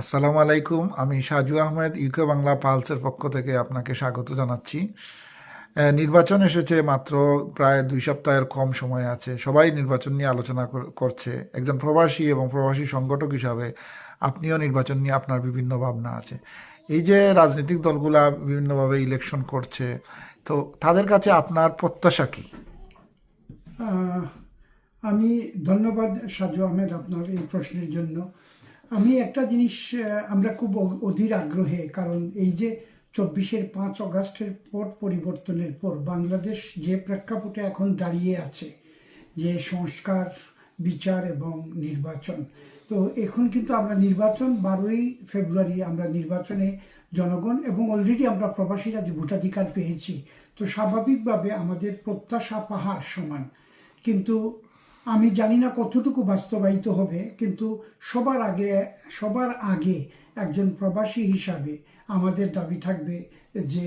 আসসালামু আলাইকুম। আমি সাজু আহমেদ ইউকে বাংলা পালসের পক্ষ থেকে আপনাকে স্বাগত জানাচ্ছি। নির্বাচন এসেছে মাত্র প্রায় ২ সপ্তাহের কম সময় আছে। সবাই নির্বাচন নিয়ে আলোচনা করছে। একজন প্রবাসী এবং প্রবাসী সংগঠক হিসাবে আপনিও নির্বাচন নিয়ে আপনার বিভিন্ন ভাবনা আছে। এই যে রাজনৈতিক দলগুলা বিভিন্নভাবে ইলেকশন করছে, তো তাদের কাছে আপনার প্রত্যাশা কি? আহ, আমি ধন্যবাদ সাজু আহমেদ আপনার এই প্রশ্নের জন্য। আমি একটা জিনিস আমরা খুব অধীর আগ্রহে, কারণ এই যে 24-5 আগস্টের পট পরিবর্তনের পর বাংলাদেশ যে প্রেক্ষাপটে এখন দাঁড়িয়ে আছে, যে সংস্কার, বিচার এবং নির্বাচন, তো এখন কিন্তু আমরা নির্বাচন 12ই ফেব্রুয়ারি আমরা নির্বাচনে জনগণ এবং অলরেডি আমরা প্রবাসীরা যে ভোটাধিকার পেয়েছি, তো স্বাভাবিকভাবে আমাদের প্রত্যাশা পাহাড় সমান। কিন্তু আমি জানি না কতটুকু বাস্তবায়িত হবে, কিন্তু সবার আগে একজন প্রবাসী হিসাবে আমাদের দাবি থাকবে যে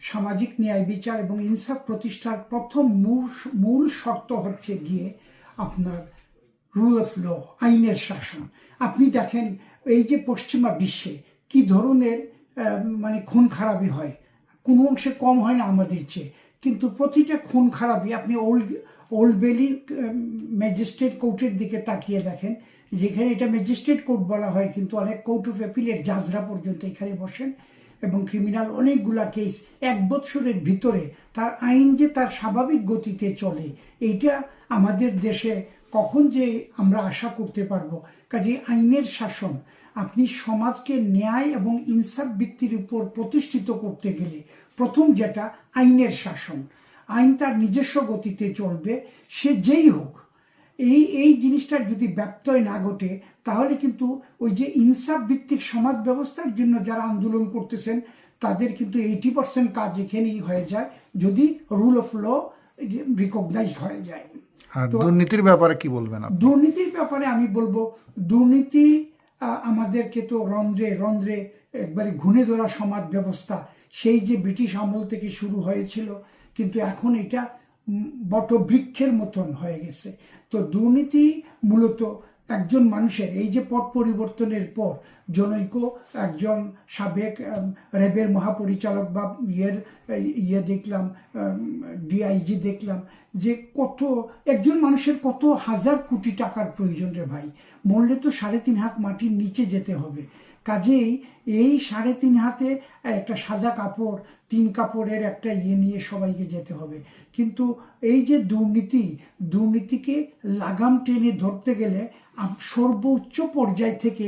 সামাজিক ন্যায়, বিচার এবং ইনসাফ প্রতিষ্ঠার প্রথম মূল শর্ত হচ্ছে গিয়ে আপনার রুল অফ ল, আইনের শাসন। আপনি দেখেন এই যে পশ্চিমা বিশ্বে কি ধরনের মানে খুন খারাপি হয়, কোনো অংশে কম হয় না আমাদের চেয়ে, কিন্তু প্রতিটা খুন খারাপি আপনি ওল্ড বেলি ম্যাজিস্ট্রেট কোর্টের দিকে তাকিয়ে দেখেন, যেখানে এটা ম্যাজিস্ট্রেট কোর্ট বলা হয়, কিন্তু অনেক কোর্ট অফ অ্যাপিলের জাজরা পর্যন্ত এখানে বসেন এবং ক্রিমিনাল অনেকগুলা কেস 1 বছরের ভিতরে তার আইন যে তার স্বাভাবিক গতিতে চলে, এইটা আমাদের দেশে কখন যে আমরা আশা করতে পারবো? কাজে আইনের শাসন, আপনি সমাজকে ন্যায় এবং ইনসাফ ভিত্তির উপর প্রতিষ্ঠিত করতে গেলে প্রথম যেটা আইনের শাসন, আইন তার নিজস্ব গতিতে চলবে, সে যেই হোক। এই জিনিসটার যদি ব্যত্যয় না ঘটে, তাহলে কিন্তু ওই যে ইনসাফ ভিত্তিক সমাজ ব্যবস্থার জন্য যারা আন্দোলন করতেছেন, তাদের কিন্তু 80% কাজ এখানেই হয়ে যায়, যদি রুল অফ ল রিকগনাইজড হয়ে যায়। আর তো দুর্নীতির ব্যাপারে কি বলবেন আপনি? দুর্নীতির ব্যাপারে আমি বলবো, দুর্নীতি আমাদেরকে তো রন্ধ্রে রন্ধ্রে একবারে ঘুণে ধরা সমাজ ব্যবস্থা, সেই যে ব্রিটিশ আমল থেকে শুরু হয়েছিল, কিন্তু এখন এটা বটবৃক্ষের মতন হয়ে গেছে। তো দুর্নীতি মূলত একজন মানুষের, এই যে পট পরিবর্তনের পর জনৈক একজন সাবেক র্যাবের মহাপরিচালক বা দেখলাম, ডিআইজি দেখলাম, যে কত একজন মানুষের কত হাজার কোটি টাকার প্রয়োজন রে ভাই। মরলে তো 3.5 হাত মাটির নিচে যেতে হবে। কাজেই এই 3.5 হাতে একটা সাদা কাপড়, 3 কাপড়ের একটা নিয়ে সবাইকে যেতে হবে। কিন্তু এই যে দুর্নীতিকে লাগাম টেনে ধরতে গেলে সর্বোচ্চ পর্যায় থেকে